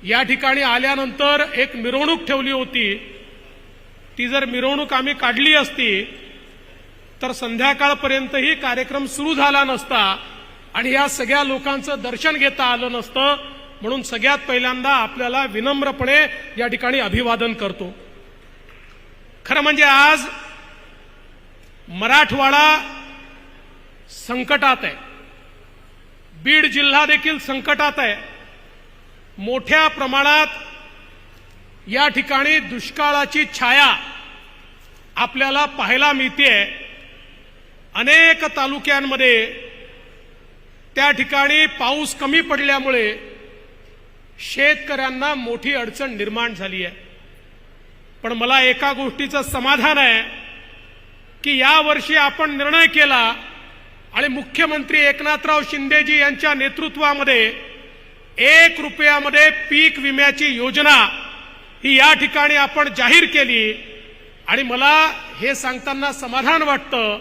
या ठिकाणी आल्यानंतर एक मिरवणूक ठेवली होती। ती जर मिरवणूक आम्ही काढली असती तर संध्याकाळपर्यंतही कार्यक्रम सुरू झाला नसता आणि या सगळ्या लोकांचं दर्शन घेता आलं नसतं। म्हणून सगळ्यात पहिल्यांदा आपल्याला विनम्रपणे या ठिकाणी अभिवादन करतो। खरं म्हणजे आज मराठवाडा संकटात आहे, बीड जिल्हा देखील संकटात आहे। मोठ्या प्रमाणात या ठिकाणी दुष्काळाची छाया आपल्याला पाहायला मिळते। अनेक तालुक्यांमध्ये त्या ठिकाणी पाऊस कमी पडल्यामुळे शेतकऱ्यांना मोठी अडचण निर्माण झाली आहे। पण मला एका गोष्टीचं समाधान आहे की यावर्षी आपण निर्णय केला आणि मुख्यमंत्री एकनाथराव शिंदेजी यांच्या नेतृत्वामध्ये 1 रुपयामध्ये पीक विम्याची योजना ही या ठिकाणी आपण जाहीर केली। आणि मला हे सांगताना समाधान वाटतं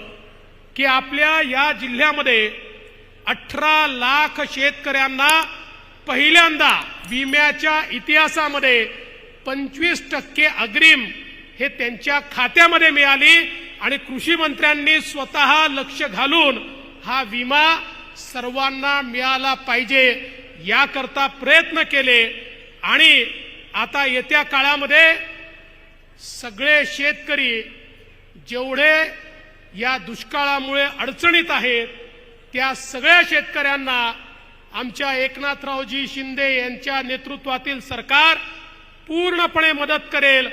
की आपल्या या जिल्ह्यामध्ये 18 लाख शेतकऱ्यांना पहिल्यांदा विम्याच्या इतिहासामध्ये 25% अग्रिम हे त्यांच्या खात्यामध्ये मिळाली आणि कृषी मंत्र्यांनी स्वतः लक्ष घालून हा विमा सर्वांना मिळाला पाहिजे याकरता प्रयत्न केले। आणि आता येत्या काळामध्ये सगळे शेतकरी जेवढे या दुष्काळामुळे अडचणीत आहेत त्या सगळ्या शेतकऱ्यांना आमच्या एकनाथरावजी शिंदे यांच्या नेतृत्वातील सरकार पूर्णपणे मदत करेल।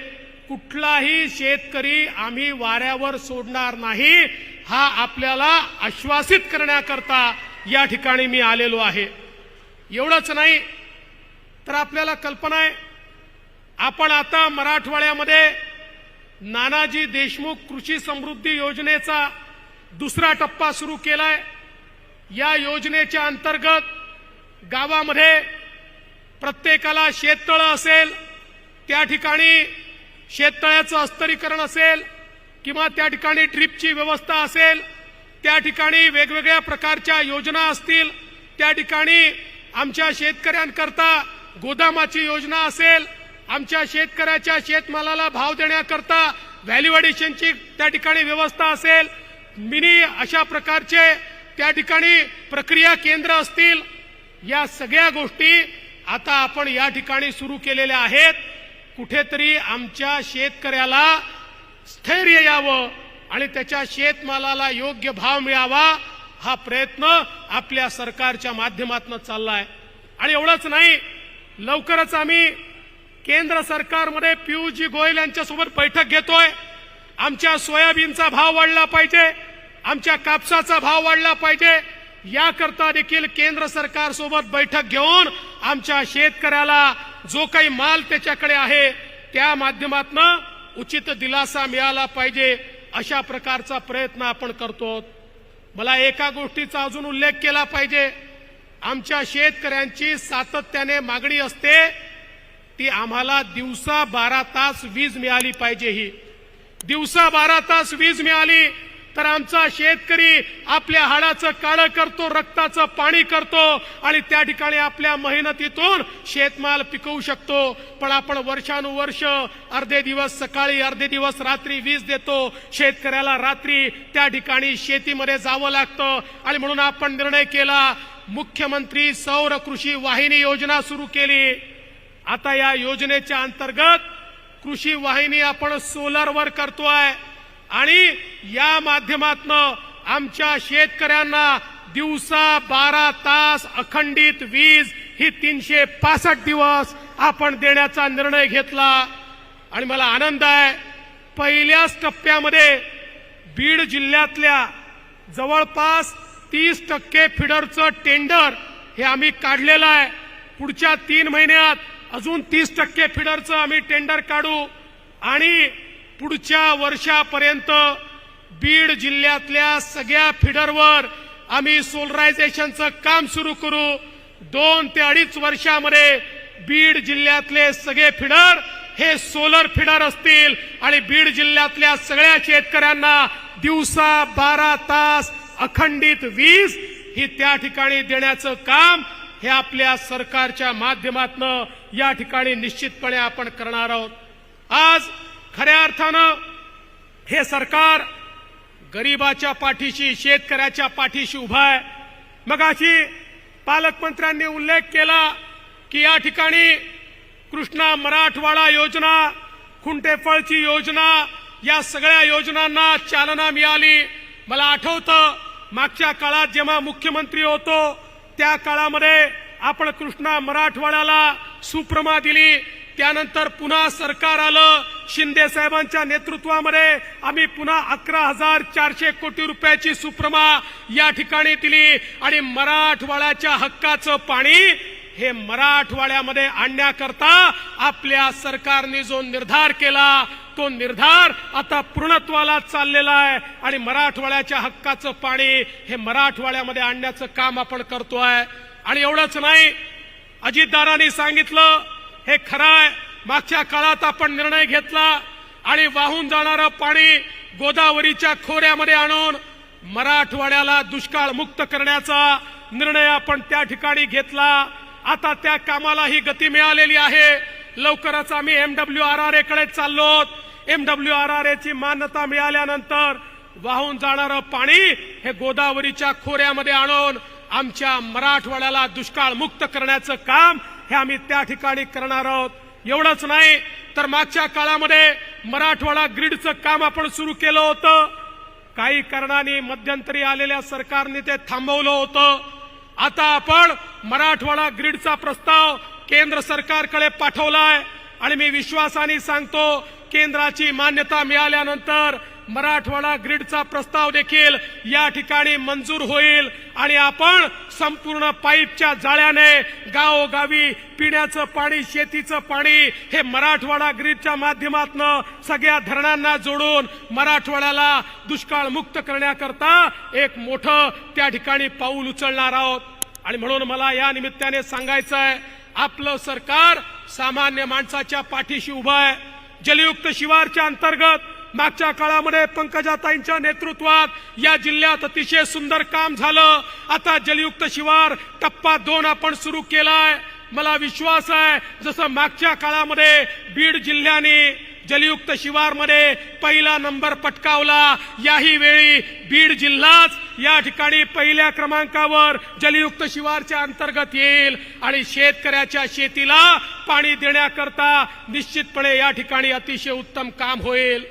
कुठलाही शेतकरी आम्ही वाऱ्यावर सोडणार नाही हा आपल्याला आश्वासित करण्याकरता या ठिकाणी मी आलेलो आहे। एवढंच नाही तर आपल्याला कल्पना आहे, आपण आता मराठवाड्यामध्ये नानाजी देशमुख कृषी समृद्धी योजनेचा दुसरा टप्पा सुरू केलाय। या योजनेच्या अंतर्गत गावामध्ये प्रत्येकाला शेततळं असेल, त्या ठिकाणी शेततळ्याचं अस्तरीकरण असेल किंवा त्या ठिकाणी ड्रिपची व्यवस्था असेल, त्या ठिकाणी वेगवेगळ्या प्रकारच्या योजना असतील, त्या ठिकाणी आमच्या शेतकऱ्यांकरता गोदामाची योजना असेल, आमच्या शेतकऱ्याच्या शेतमालाला भाव देण्याकरता व्हॅल्यू एडिशनची त्या ठिकाणी व्यवस्था असेल, मिनी अशा प्रकारचे त्या ठिकाणी प्रक्रिया केंद्र असतील। या सगळ्या गोष्टी आता आपण या ठिकाणी सुरू केलेल्या आहेत। कुठेतरी आमच्या शेतकऱ्याला स्थैर्य यावं आणि त्याच्या शेतमालाला योग्य भाव मिळावा हा प्रयत्न आपल्या सरकारच्या माध्यमातून चाललाय। आणि एवढंच नाही, लवकरच आम्ही केंद्र सरकारमध्ये पियुषजी गोयल यांच्यासोबत बैठक घेतोय। आमच्या सोयाबीनचा भाव वाढला पाहिजे, आमच्या कापसाचा भाव वाढला पाहिजे याकरता देखील केंद्र सरकार सोबत बैठक घेऊन आमच्या शेतकऱ्याला जो काही माल त्याच्याकडे आहे त्या माध्यमातून उचित दिलासा मिळाला पाहिजे अशा प्रकारचा प्रयत्न आपण करतो। मला एका गोष्टीचा अजून उल्लेख केला पाहिजे, आमच्या शेतकऱ्यांची सातत्याने मागणी असते ती आम्हाला दिवसा 12 तास वीज मिळाली पाहिजे। ही दिवसा 12 तास वीज मिळाली तर आमचा शेतकरी आपल्या हाडाचं काळं करतो, रक्ताचं पाणी करतो आणि त्या ठिकाणी आपल्या मेहनतीतून शेतमाल पिकवू शकतो। पण आपण वर्षानुवर्ष अर्धे दिवस सकाळी अर्धे दिवस रात्री वीज देतो, शेतकऱ्याला रात्री त्या ठिकाणी शेतीमध्ये जावं लागतं। आणि म्हणून आपण निर्णय केला, मुख्यमंत्री सौर कृषी वाहिनी योजना सुरू केली। आता या योजनेच्या अंतर्गत कृषी वाहिनी आपण सोलरवर करतोय आणि या माध्यमातून आमच्या शेतकऱ्यांना दिवसा 12 तास अखंडित वीज ही 365 दिवस आपण देण्याचा निर्णय घेतला। आणि मला आनंद आहे, पहिल्याच टप्प्यामध्ये बीड जिल्ह्यातल्या जवळपास 30% फिडरचं टेंडर हे आम्ही काढलेलं आहे। पुढच्या 3 महिन्यात अजून 30% फिडरचं आम्ही टेंडर काढू आणि पुढच्या वर्षापर्यंत बीड जिल्ह्यातल्या सगळ्या फिडरवर आम्ही सोलरायझेशनचं काम सुरू करू। 2 ते 2.5 वर्षामध्ये बीड जिल्ह्यातले सगळे फिडर हे सोलर फिडर असतील आणि बीड जिल्ह्यातल्या सगळ्या शेतकऱ्यांना दिवसा 12 तास अखंडित वीज ही त्या ठिकाणी देण्याचं काम हे आपल्या सरकारच्या माध्यमातून या ठिकाणी निश्चितपणे आपण करणार आहोत। आज खऱ्या अर्थानं हे सरकार गरिबाच्या पाठीशी, शेतकऱ्याच्या पाठीशी उभा आहे। मगाशी पालकमंत्र्यांनी उल्लेख केला की या ठिकाणी कृष्णा मराठवाडा योजना, खुंटेफळची योजना, या सगळ्या योजनांना चालना मिळाली। मला आठवतं मागच्या काळात जेव्हा मुख्यमंत्री होतो त्या काळामध्ये आपण कृष्णा मराठवाड्याला सुप्रमा दिली, त्यानंतर पुन्हा सरकार आलं शिंदे साहेबांच्या नेतृत्वामध्ये, आम्ही पुन्हा 11,400 कोटी रुपयाची सुप्रमा या ठिकाणी दिली आणि मराठवाड्याच्या हक्काचं पाणी हे मराठवाड्यामध्ये आणण्याकरता आपल्या सरकारने जो निर्धार केला तो निर्धार आता पूर्णत्वाला चाललेला आहे आणि मराठवाड्याच्या हक्काचं पाणी हे मराठवाड्यामध्ये आणण्याचं काम आपण करतोय। आणि एवढंच नाही, अजितदारांनी सांगितलं हे खरं आहे, मागच्या काळात आपण निर्णय घेतला आणि वाहून जाणारं पाणी गोदावरीच्या खोऱ्यामध्ये आणून मराठवाड्याला दुष्काळ मुक्त करण्याचा निर्णय आपण त्या ठिकाणी घेतला। आता त्या कामालाही गती मिळालेली आहे। लवकरच आम्ही MWRRA कडे चाललो। MWRRA ची मान्यता मिळाल्यानंतर वाहून जाणारं पाणी हे गोदावरीच्या खोऱ्यामध्ये आणून आमच्या मराठवाड्याला दुष्काळ मुक्त करण्याचं काम हे आम्ही त्या ठिकाणी करणार आहोत। एवढंच नाही तर मागच्या काळामध्ये मराठवाडा ग्रीडचं काम आपण सुरू केलं होतं। काही कारणाने मध्यंतरी आलेल्या सरकारने ते थांबवलं होतं। आता आपण मराठवाडा ग्रीडचा प्रस्ताव केंद्र सरकारकडे पाठवलाय आणि मी विश्वासाने सांगतो केंद्राची मान्यता मिळाल्यानंतर मराठवाडा ग्रीडचा प्रस्ताव देखील या ठिकाणी मंजूर होईल आणि आपण संपूर्ण पाईपच्या जाळ्याने गावोगावी पिण्याचं पाणी, शेतीचं पाणी हे मराठवाडा ग्रीडच्या माध्यमातून सगळ्या धरणांना जोडून मराठवाड्याला दुष्काळ मुक्त करण्याकरता एक मोठं त्या ठिकाणी पाऊल उचलणार आहोत। आणि म्हणून मला या निमित्ताने सांगायचं आहे, आपलं सरकार सामान्य माणसाच्या पाठीशी उभं आहे। जलयुक्त शिवारच्या अंतर्गत मागच्या काळामध्ये पंकजाताईंच्या नेतृत्वात या जिल्ह्यात अतिशय सुंदर काम झालं। आता जलयुक्त शिवार टप्पा 2 आपण सुरू केलाय। मला विश्वास आहे जसं मागच्या काळामध्ये बीड जिल्ह्याने जलयुक्त शिवारमध्ये पहिला नंबर पटकावला, याही वेळी बीड जिल्हाच या ठिकाणी पहिल्या क्रमांकावर जलयुक्त शिवारच्या अंतर्गत येईल आणि शेतकऱ्याच्या शेतीला पाणी देण्याकरता निश्चितपणे या ठिकाणी अतिशय उत्तम काम होईल।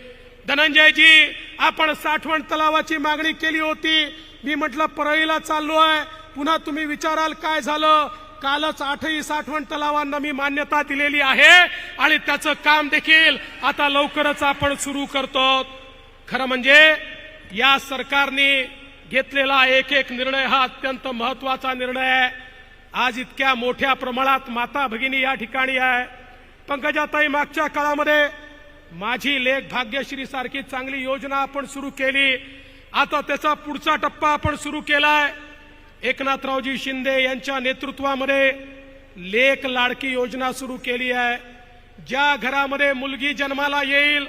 धनंजयजी, आपण साठवण तलावाची मागणी केली होती। मी म्हटलं परळीला चाललोय, पुन्हा तुम्ही विचाराल काय झालं। कालच 8ही साठवण तलावांना मी मान्यता दिलेली आहे आणि त्याचं काम देखील आता लवकरच आपण सुरू करतो। खरं म्हणजे या सरकारने घेतलेला एक एक निर्णय हा अत्यंत महत्वाचा निर्णय आहे। आज इतक्या मोठ्या प्रमाणात माता भगिनी या ठिकाणी आहे। पंकजाताई, मागच्या काळामध्ये माझी लेक भाग्यश्री सारखी चांगली योजना आपण सुरू केली, आता त्याचा पुढचा टप्पा आपण सुरू केलाय। एकनाथरावजी शिंदे यांच्या नेतृत्वामध्ये लेक लाडकी योजना सुरू केली आहे। ज्या घरामध्ये मुलगी जन्माला येईल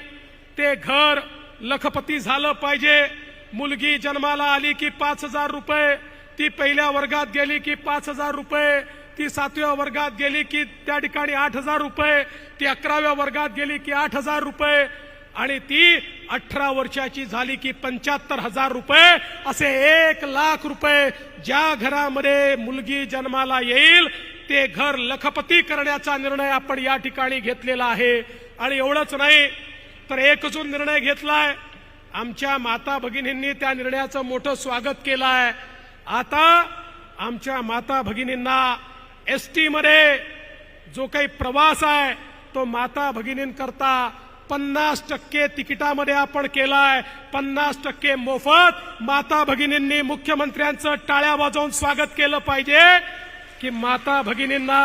ते घर लखपती झालं पाहिजे। मुलगी जन्माला आली की 5,000 रुपये, ती पहिल्या वर्गात गेली की 5,000 रुपये, ती 7व्या वर्गात गेली की त्या ठिकाणी 8,000 रुपये, ती 11व्या वर्गात गेली की 8,000 रुपये आणि ती 18 वर्षाची झाली की 75,000 रुपये, असे 1,00,000 रुपये ज्या घरामध्ये मुलगी जन्माला येईल ते घर लखपती करण्याचा निर्णय आपण या ठिकाणी घेतलेला आहे। आणि एवढंच नाही तर एक अजून निर्णय घेतलाय, आमच्या माता भगिनींनी त्या निर्णयाचं मोठं स्वागत केलं आहे। आता आमच्या माता भगिनींना एसटी मध्ये जो काही प्रवास आहे तो माता भगिनींकरता 50% तिकिटामध्ये आपण केलाय। 50% मोफत माता भगिनींनी मुख्यमंत्र्यांचं टाळ्या वाजवून स्वागत केलं पाहिजे की माता भगिनींना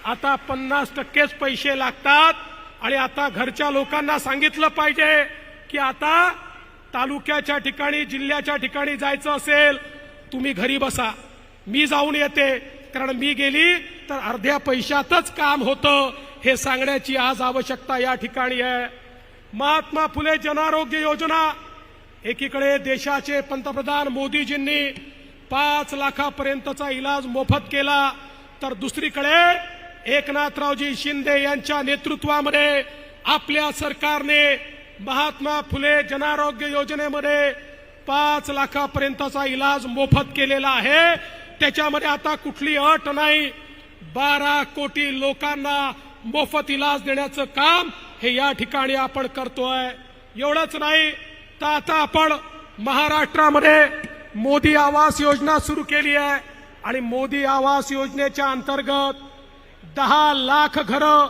आता 50%च पैसे लागतात। आणि आता घरच्या लोकांना सांगितलं पाहिजे की आता तालुक्याच्या ठिकाणी, जिल्ह्याच्या ठिकाणी जायचं असेल तुम्ही घरी बसा, मी जाऊन येते, कारण मी गेली तर अर्ध्या पैशातच काम होतं, हे सांगण्याची आज आवश्यकता या ठिकाणी आहे। महात्मा फुले जनआरोग्य योजना, एकीकडे देशाचे पंतप्रधान मोदीजींनी 5 लाखापर्यंतचा इलाज मोफत केला, तर दुसरीकडे एकनाथरावजी शिंदे यांच्या नेतृत्वामध्ये आपल्या सरकारने महात्मा फुले जनआरोग्य योजनेमध्ये 5 लाखापर्यंतचा इलाज मोफत केलेला आहे। त्याच्यामध्ये आता कुठली अट नाही, 12 कोटी लोकांना मोफत इलाज देण्याचं काम हे या ठिकाणी आपण करतोय। एवढंच नाही तर आता आपण महाराष्ट्रामध्ये मोदी आवास योजना सुरू केली आहे आणि मोदी आवास योजनेच्या अंतर्गत 10 लाख घरं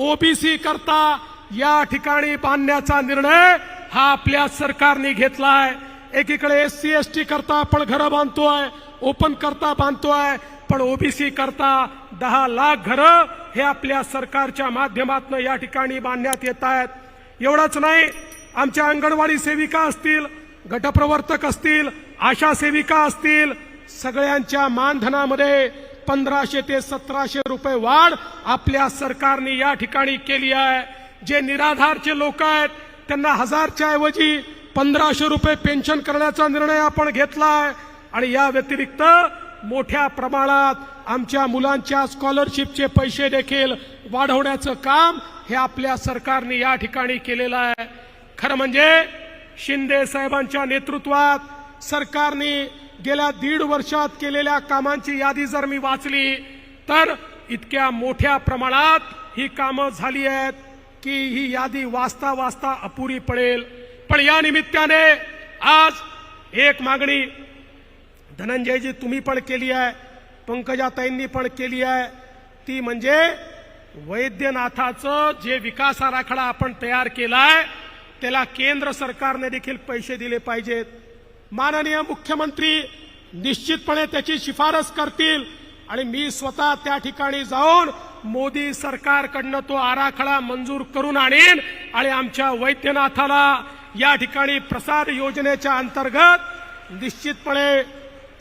ओबीसी करता या ठिकाणी बांधण्याचा निर्णय हा आपल्या सरकारने घेतलाय। एकीकडे एससी एसटी करता आपण घरं बांधतोय, ओपन करता बांधतोय, पण ओबीसी करता 10 लाख घरं हे आपल्या सरकारच्या माध्यमातून या ठिकाणी बांधण्यात येत आहेत। एवढंच नाही, आमच्या अंगणवाडी सेविका असतील, गटप्रवर्तक असतील, आशा सेविका असतील, सगळ्यांच्या मानधनामध्ये 1500 ते 1700 रुपये वाढ आपल्या सरकारने या ठिकाणी केली आहे। जे निराधारचे लोक आहेत त्यांना 1000च्या ऐवजी 1500 रुपये पेन्शन करण्याचा निर्णय आपण घेतला आहे आणि या व्यतिरिक्त मोठ्या प्रमाणात आमच्या मुलांच्या स्कॉलरशिपचे पैसे देखील वाढवण्याचं काम हे आपल्या सरकारने या ठिकाणी केलेलं आहे। खरं म्हणजे शिंदे साहेबांच्या नेतृत्वात सरकारने गेल्या 1.5 वर्षात केलेल्या कामांची यादी जर मी वाचली तर इतक्या मोठ्या प्रमाणात ही कामं झाली आहेत की ही यादी वाचता वाचता अपुरी पडेल। पण या निमित्ताने आज एक मागणी धनंजयजी तुम्ही पण केली आहे, पंकजाताईंनी पण केली आहे, ती म्हणजे वैद्यनाथाचं जे विकास आराखडा आपण तयार केलाय त्याला केंद्र सरकारने देखील पैसे दिले पाहिजेत। माननीय मुख्यमंत्री निश्चितपणे त्याची शिफारस करतील आणि मी स्वतः त्या ठिकाणी जाऊन मोदी सरकारकडनं तो आराखडा मंजूर करून आणेन आणि आमच्या वैद्यनाथाला या ठिकाणी प्रसाद योजनेच्या अंतर्गत निश्चितपणे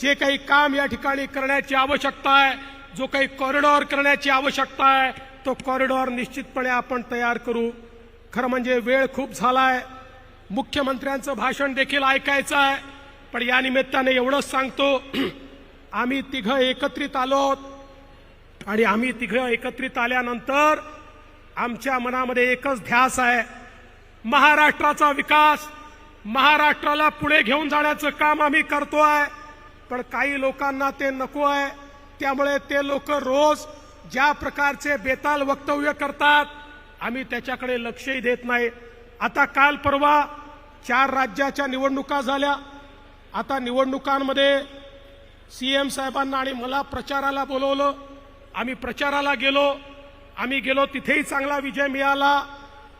जे काही काम या ठिकाणी करण्याची आवश्यकता आहे, जो काही कॉरिडॉर करण्याची आवश्यकता आहे, तो कॉरिडॉर निश्चितपणे आपण तयार करू। खरं म्हणजे वेळ खूप झालाय, मुख्यमंत्र्यांचं भाषण देखील ऐकायचं आहे, पण या निमित्ताने एवढंच सांगतो, आम्ही तिघं एकत्रित आलोत आणि आम्ही तिघं एकत्रित आल्यानंतर आमच्या मनामध्ये एकच ध्यास आहे, महाराष्ट्राचा विकास, महाराष्ट्राला पुढे घेऊन जाण्याचं काम आम्ही करतोय। पण काही लोकांना ते नको आहे, त्यामुळे ते लोक रोज ज्या प्रकारचे बेताल वक्तव्य करतात आम्ही त्याच्याकडे लक्षही देत नाही। आता काल परवा 4 राज्याच्या निवडणुका झाल्या। आता निवडणुकांमध्ये सीएम साहेबांना आणि मला प्रचाराला बोलवलं, आम्ही प्रचाराला गेलो, आम्ही गेलो तिथेही चांगला विजय मिळाला।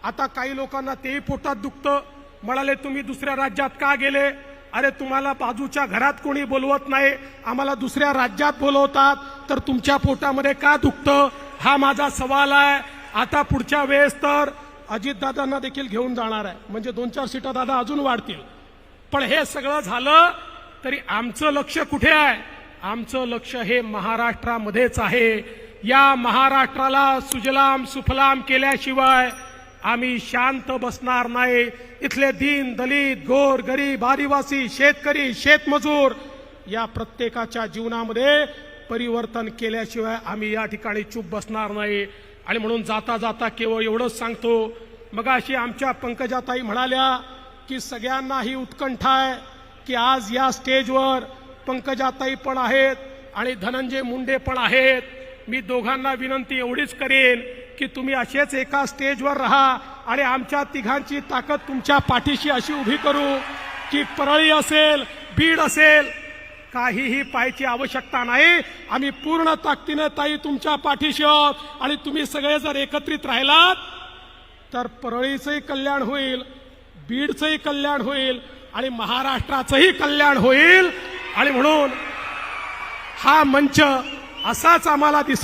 आता काही लोकांना तेही पोटात दुखतं, म्हणाले तुम्ही दुसऱ्या राज्यात का गेले? अरे तुम्हाला बाजूच्या घरात कोणी बोलवत नाही, आम्हाला दुसऱ्या राज्यात बोलवतात, तर तुमच्या पोटामध्ये का दुखतं? हा माझा सवाल आहे। आता पुढच्या वेळेस तर अजितदादांना देखील घेऊन जाणार आहे, म्हणजे 2-4 सीटा दादा अजून वाढतील। पण हे सगळं झालं तरी आमचं लक्ष कुठे आहे? आमचं लक्ष हे महाराष्ट्रामध्येच आहे। या महाराष्ट्राला सुजलाम सुफलाम केल्याशिवाय आम्ही शांत बसणार नाही। इथले दीन दलित गोर गरीब आदिवासी शेतकरी शेतमजूर या प्रत्येकाच्या जीवनामध्ये परिवर्तन केल्याशिवाय आम्ही या ठिकाणी चूप बसणार नाही। आणि म्हणून जाता जाता केवळ एवढंच सांगतो, मगाशी आमच्या पंकजाताई म्हणाल्या की सगळ्यांना ही उत्कंठा आहे की आज या स्टेजवर पंकजाताई पण आहेत आणि धनंजय मुंडे पण आहेत। मी दोघांना विनंती एवढीच करेन की तुम्ही असेच एका स्टेजवर राहा आणि आमच्या तिघांची ताकद तुमच्या पाठीशी अशी उभी करू की परळी असेल, बीड असेल, काहीही पाहायची आवश्यकता नाही। आम्ही पूर्ण ताकदीने ताई तुमच्या पाठीशी आहोत आणि तुम्ही सगळे जर एकत्रित राहिलात तर परळीचंही कल्याण होईल, बीडचंही कल्याण होईल आणि महाराष्ट्राचंही कल्याण होईल। आणि म्हणून हा मंच असाच आम्हाला दिसत